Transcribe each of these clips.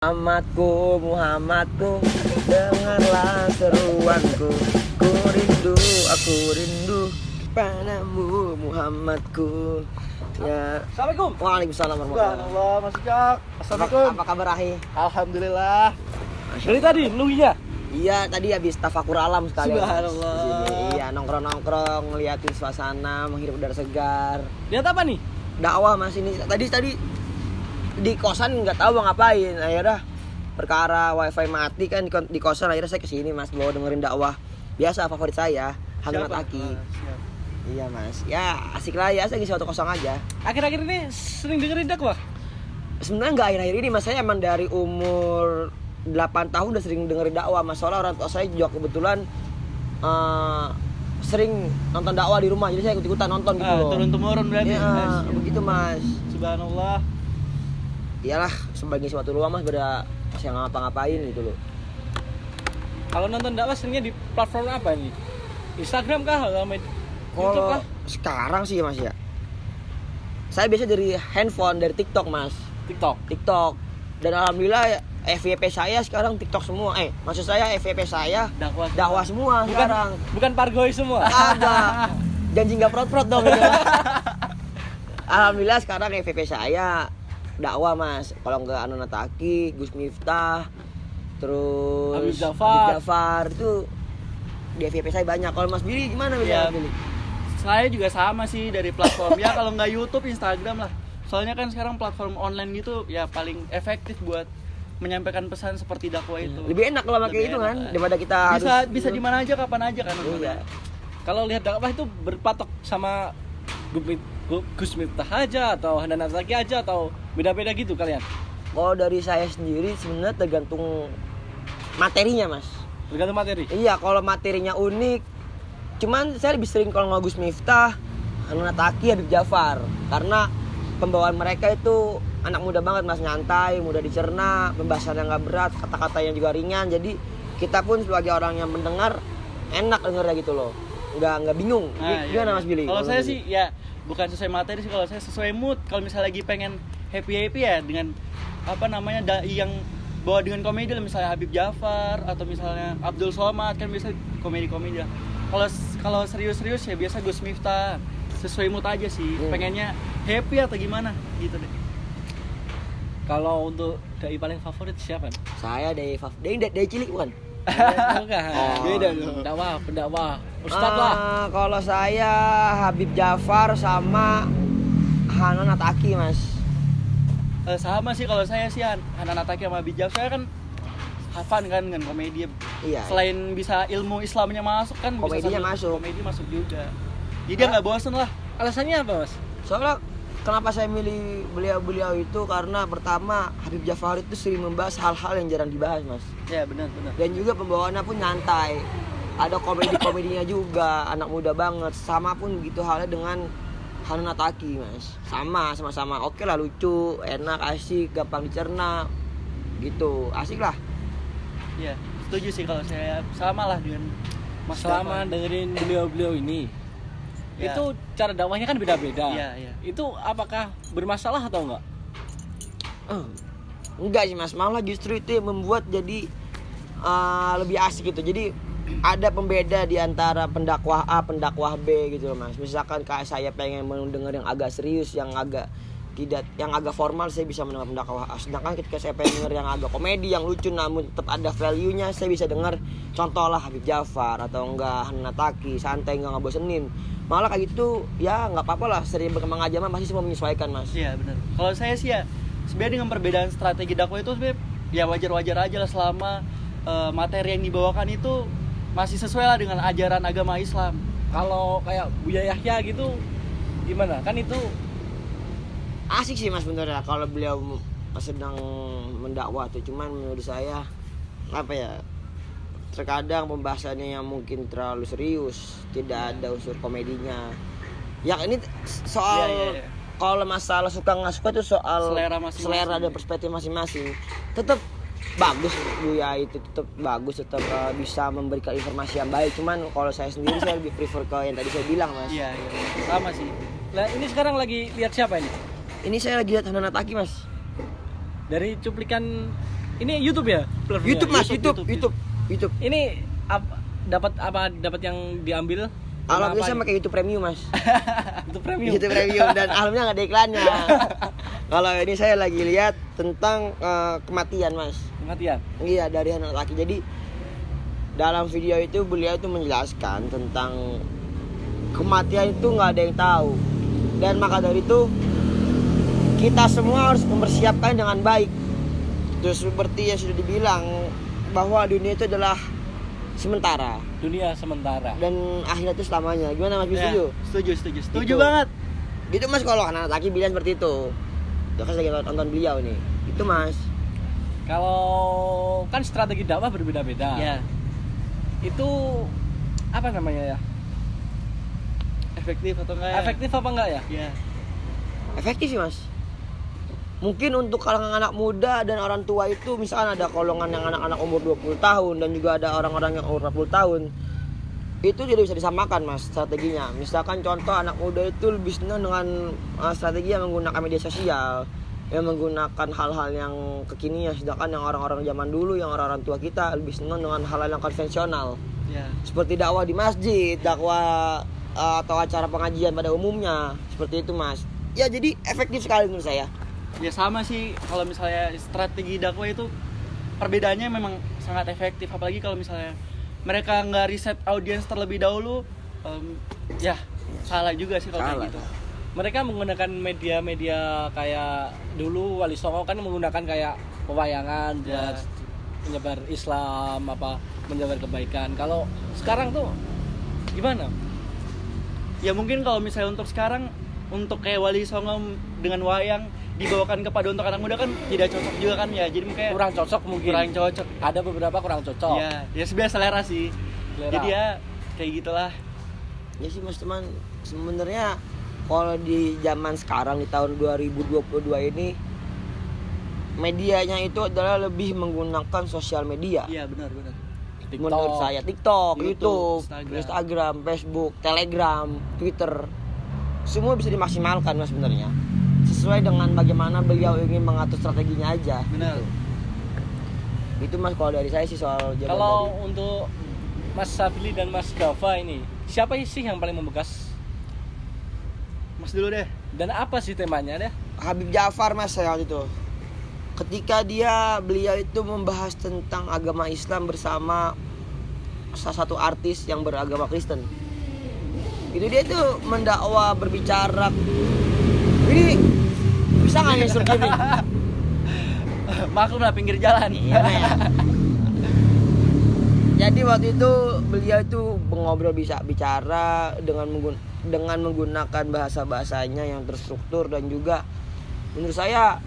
Muhammadku, dengarlah seruanku. Aku rindu padamu Muhammadku. Ya. Assalamualaikum. Waalaikumsalam warahmatullahi wabarakatuh. Allah, Mas Cak. Assalamualaikum. Apa kabar Ahi? Alhamdulillah. Dari tadi nuhinya? Iya, tadi habis tafakur alam sekali. Subhanallah. Di sini. Iya, nongkrong-nongkrong, ngeliatin suasana, menghirup udara segar. Lihat apa nih? Dakwah Mas ini. Tadi di kosan nggak tahu mau ngapain. Akhirnya perkara wifi mati kan di kosan, akhirnya saya kesini Mas, bawa dengerin dakwah. Biasa favorit saya, Hanunat Aki. Iya Mas, ya asik lah ya, saya ngisi waktu kosong aja. Akhir-akhir ini sering dengerin dakwah? Sebenarnya nggak akhir-akhir ini Mas, saya emang dari umur 8 tahun udah sering dengerin dakwah Mas. Soalnya orang tua saya juga kebetulan sering nonton dakwah di rumah, jadi saya ikut-ikutan nonton gitu loh. Turun-temurun berarti. Iya, begitu Mas. Subhanallah. Iyalah, sebagai suatu luang Mas, beda Mas yang ngapa-ngapain gitu loh. Kalau nonton dakwah seringnya di platform apa nih? Instagram kah? YouTube Kalau kah? sekarang sih Mas ya, saya biasa dari handphone, dari TikTok Mas. TikTok. Dan alhamdulillah FYP saya sekarang TikTok semua. Maksud saya FYP saya dakwah semua sekarang. Bukan pargoi semua. Ada. Janji nggak prot-prot dong gitu. Alhamdulillah sekarang FYP saya dakwah Mas. Kalau nggak Hanunat Aki, Gus Miftah, terus Habib Jafar itu di FYP saya banyak. Kalau Mas Billy gimana Ya, Mas Billy? Saya juga sama sih dari platform ya, kalau nggak YouTube, Instagram lah. Soalnya kan sekarang platform online gitu ya paling efektif buat menyampaikan pesan seperti dakwah itu. Lebih enak kalau pakai itu kan daripada kita bisa di mana aja, kapan aja kan. Iya. Kalau lihat dakwah itu berpatok sama Gus Miftah aja atau Hanunat Aki aja atau beda-beda gitu kalian? Kalau dari saya sendiri sebenarnya tergantung materinya Mas. Tergantung materi. Iya, kalau materinya unik. Cuman saya lebih sering kalau Gus Miftah, Hanunat Aki, Habib Jafar. Karena pembawaan mereka itu anak muda banget Mas, nyantai, mudah dicerna, pembahasannya nggak berat, kata-katanya juga ringan. Jadi kita pun sebagai orang yang mendengar enak dengernya gitu loh. Nggak bingung. Gimana Mas Billy? Kalau saya sih ya bukan sesuai materi sih, kalau saya sesuai mood. Kalau misalnya lagi pengen happy ya dengan yang bawa dengan komedi lah, misalnya Habib Jafar atau misalnya Abdul Somad kan biasa komedi-komedi lah. Kalau serius-serius ya biasa Gus Miftah. Sesuai mood aja sih. Pengennya happy atau gimana gitu deh. Kalau untuk dai paling favorit siapa? Saya dari cilik bukan? Bukan. Beda loh. Pendakwah. Ustaz lah. Kalau saya Habib Jafar sama Hanunat Aki Mas. Sama sih kalau saya sih Hanunat Aki sama Habib Jafar. Saya kan hafan kan dengan komedi. Iya. Selain bisa ilmu Islamnya masuk kan, komedinya bisa masuk. Komedi masuk juga. Jadi nggak bosen lah. Alasannya apa Mas? Soalnya kenapa saya milih beliau itu karena pertama Habib Jafar itu sering membahas hal-hal yang jarang dibahas Mas. Ya benar. Dan juga pembawaannya pun nyantai. Ada komedinya juga, anak muda banget. Sama pun begitu halnya dengan Hanunat Aki Mas. Sama-sama oke lah, lucu, enak, asik, gampang dicerna. Gitu, asik lah. Iya, setuju sih kalau saya sama lah dengan Mas selama Jafar. dengerin beliau-beliau ini. Ya. Itu cara dakwahnya kan beda-beda. Iya. Itu apakah bermasalah atau enggak? Enggak sih Mas, malah justru itu yang membuat jadi lebih asik gitu. Jadi ada pembeda di antara pendakwah A, pendakwah B gitu loh Mas. Misalkan kayak saya pengen mendengar yang agak serius, yang agak formal, saya bisa mendengar pendakwah A. Sedangkan ketika saya pengen dengar yang agak komedi, yang lucu namun tetap ada value-nya, saya bisa dengar contoh lah Habib Jafar atau enggak Hanunat Aki, santai enggak ngebosenin. Malah kayak gitu ya nggak apa-apa lah, sering berkembang aja Mas, pasti semua menyesuaikan Mas. Iya benar. Kalau saya sih ya sebenarnya dengan perbedaan strategi dakwah itu sebenarnya ya wajar-wajar aja lah selama materi yang dibawakan itu masih sesuai lah dengan ajaran agama Islam. Kalau kayak Buya Yahya gitu gimana? Kan itu Asik sih Mas bener ya kalau beliau sedang mendakwah tuh, cuman menurut saya apa ya, terkadang pembahasannya yang mungkin terlalu serius, tidak ada unsur komedinya. Ya ini soal Iya. Kalau masalah suka nggak suka itu soal selera dan perspektif masing-masing. Tetap bagus Buya itu, tetap bagus, tetap bisa memberikan informasi yang baik. Cuman kalau saya sendiri saya lebih prefer ke yang tadi saya bilang Mas. Iya, sama sih. Lah ini sekarang lagi lihat siapa ini? Ini saya lagi lihat Hanunat Aki Mas. Dari cuplikan Ini YouTube ya? Platformnya? YouTube Mas, YouTube, YouTube. Ini dapat yang diambil? Alhamdulillah saya pakai YouTube Premium Mas. YouTube Premium. YouTube Premium dan alhamdulillah nggak ada iklannya. Kalau ini saya lagi lihat tentang kematian Mas. Kematian. Iya, dari anak laki. Jadi dalam video itu beliau itu menjelaskan tentang kematian itu nggak ada yang tahu. Dan maka dari itu kita semua harus mempersiapkan dengan baik. Terus seperti yang sudah dibilang bahwa dunia itu adalah sementara Dunia sementara. dan akhirat itu selamanya. Gimana Mas? Ya, Setuju? setuju Gitu. banget. Gitu Mas, kalau anak laki bilang seperti itu. Udah kan lagi nonton beliau nih. Itu Mas. Kalau kan strategi dakwah berbeda-beda. Ya, Itu apa namanya ya? efektif atau enggak ya? Efektif apa enggak ya? Ya. Efektif sih Mas. Mungkin untuk kalangan anak muda dan orang tua itu misalkan ada golongan yang anak-anak umur 20 tahun dan juga ada orang-orang yang umur 40 tahun. Itu jadi bisa disamakan Mas strateginya. Misalkan contoh anak muda itu lebih senang dengan strategi yang menggunakan media sosial, yang menggunakan hal-hal yang kekinian, sedangkan yang orang-orang zaman dulu, yang orang-orang tua kita lebih senang dengan hal-hal yang konvensional. Ya. Seperti dakwah di masjid, dakwah atau acara pengajian pada umumnya. Seperti itu Mas. Ya jadi efektif sekali menurut saya. Ya sama sih, kalau misalnya strategi dakwah itu perbedaannya memang sangat efektif, apalagi kalau misalnya mereka nggak riset audiens terlebih dahulu, ya salah juga sih kalau kayak Salah. gitu. Mereka menggunakan media-media kayak dulu Wali Songo kan menggunakan kayak pewayangan buat Ya. menyebar Islam, apa menyebar kebaikan. Kalau sekarang tuh gimana? Ya mungkin kalau misalnya untuk sekarang, untuk kayak Wali Songo dengan wayang dibawakan kepada untuk anak muda kan tidak cocok juga kan ya, jadi kayak Kurang cocok mungkin. kurang cocok. Ada beberapa kurang cocok. Ya sebenarnya selera sih. Selera. Jadi ya kayak gitulah. Ya sih Mas teman, sebenarnya kalau di zaman sekarang di tahun 2022 ini medianya itu adalah lebih menggunakan sosial media. Iya benar. TikTok. Menurut saya TikTok, YouTube, YouTube, Instagram. Instagram, Facebook, Telegram, Twitter, semua bisa dimaksimalkan Mas sebenarnya. Sesuai dengan bagaimana beliau ingin mengatur strateginya aja. Benar. Gitu. Itu Mas kalau dari saya sih soal jawaban Kalau tadi. untuk Mas Sabili dan Mas Gava ini, siapa sih yang paling membekas? Mas dulu deh. Dan apa sih temanya deh? Habib Ja'far Mas saya waktu itu. Ketika beliau itu membahas tentang agama Islam bersama salah satu artis yang beragama Kristen. Itu dia tuh mendakwa berbicara. Ini bisa nggak nyusul gini? Maklum lah pinggir jalan. Iya ya. Jadi waktu itu beliau itu ngobrol bisa bicara dengan menggunakan bahasanya yang terstruktur dan juga menurut saya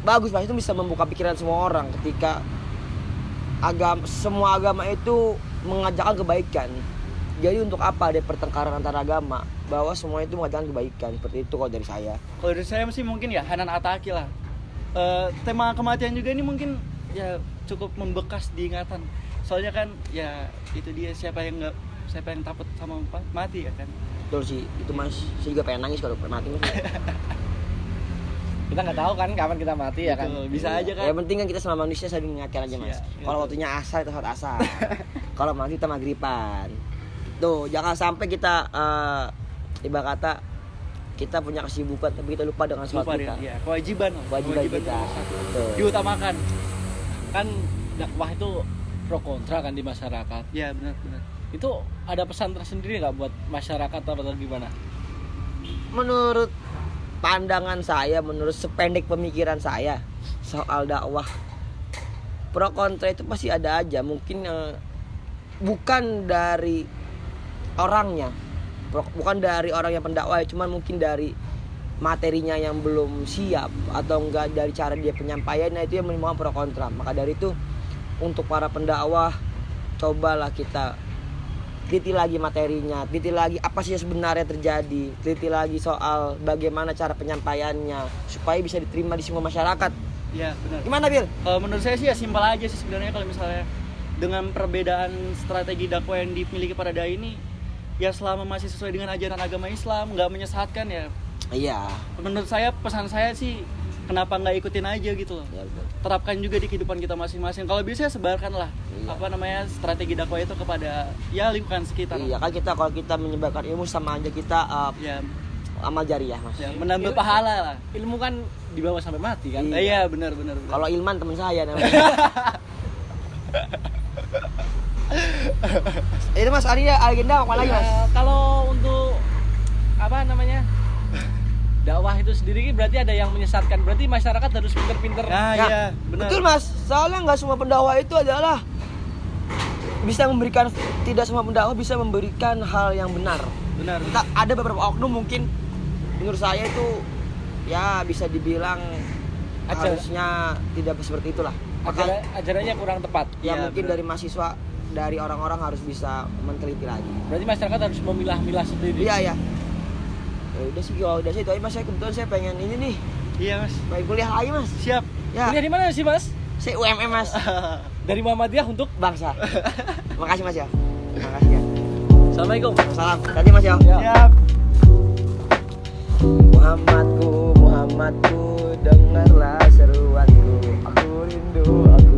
bagus Mas, itu bisa membuka pikiran semua orang ketika semua agama itu mengajarkan kebaikan. Jadi untuk apa ada pertengkaran antara agama? Bahwa semua itu mengajarkan kebaikan. Seperti itu kalau dari saya. Kalau dari saya sih mungkin ya Hanan Ataki lah. Tema kematian juga ini mungkin ya cukup membekas di ingatan. Soalnya kan ya itu dia siapa yang takut sama mati ya kan. Betul sih, itu Mas. Saya juga pengen nangis kalau mati Mas. Kita nggak tahu kan kapan kita mati ya kan. Betul, bisa aja kan. Yang penting kan kita selama manusia saling mengingatkan aja Mas. Iya, Kalau betul. waktunya asar kita sholat asar. Kalau mati kita maghriban. Tuh, jangan sampai kita ibarat kata kita punya kesibukan tapi kita lupa dengan sholat Lupa kita. ya, kewajiban Kewajiban kita. nomor satu. Betul. Diutamakan. Kan dakwah itu pro kontra kan di masyarakat. Ya benar. Itu ada pesan tersendiri nggak buat masyarakat atau gimana? Menurut pandangan saya, menurut sependek pemikiran saya soal dakwah, pro kontra itu pasti ada aja. Mungkin bukan dari orangnya, bukan dari orang yang pendakwah, cuman mungkin dari materinya yang belum siap atau enggak dari cara dia penyampaiannya, itu yang menimbulkan pro kontra. Maka dari itu untuk para pendakwah, cobalah kita teliti lagi materinya, teliti lagi apa sih yang sebenarnya terjadi, teliti lagi soal bagaimana cara penyampaiannya supaya bisa diterima di semua masyarakat. Ya benar. Gimana Bil? Kalau menurut saya sih ya simpel aja sih sebenarnya, kalau misalnya dengan perbedaan strategi dakwah yang dimiliki para dai ini, ya selama masih sesuai dengan ajaran agama Islam, nggak menyesatkan ya. Iya. Menurut saya, pesan saya sih kenapa nggak ikutin aja gitu loh. Ya, betul. Terapkan juga di kehidupan kita masing-masing. Kalau bisa sebarkan lah Iya. strategi dakwah itu kepada ya lingkungan sekitar. Iya kan kalau kita menyebarkan ilmu sama aja kita Ya, amal jariah mas. ya menambah pahala lah. Ilmu kan dibawa sampai mati kan. Iya. Iya, benar. Kalau Ilman teman saya namanya. Itu mas, ada agenda apa lagi mas? Ya, kalau untuk apa namanya dakwah itu sendiri berarti ada yang menyesatkan, berarti masyarakat harus pinter-pinter. Nah, Ya, iya, benar. betul mas. Soalnya nggak semua pendakwah itu adalah bisa memberikan, tidak semua pendakwah bisa memberikan hal yang benar. Benar. Kita ada beberapa oknum mungkin menurut saya itu ya bisa dibilang harusnya tidak seperti itulah. Maka Ajarannya kurang tepat. ya Iya, mungkin benar. dari mahasiswa, dari orang-orang harus bisa meneliti lagi. Berarti masyarakat harus memilah-milah sendiri. Iya ya. Ya udah sih, kalau udah sih itu aja mas. Saya kebetulan saya pengen ini nih, Iya, Mas. pengen kuliah lagi mas. Siap. Ya, Kuliah di mana sih mas? saya UMM mas. Dari Muhammadiyah untuk Bangsa. Makasih mas ya. Makasih ya. Assalamualaikum. Salam. Tadi mas ya. Siap. Muhammadku, Muhammadku, dengarlah seruanku. Aku rindu, aku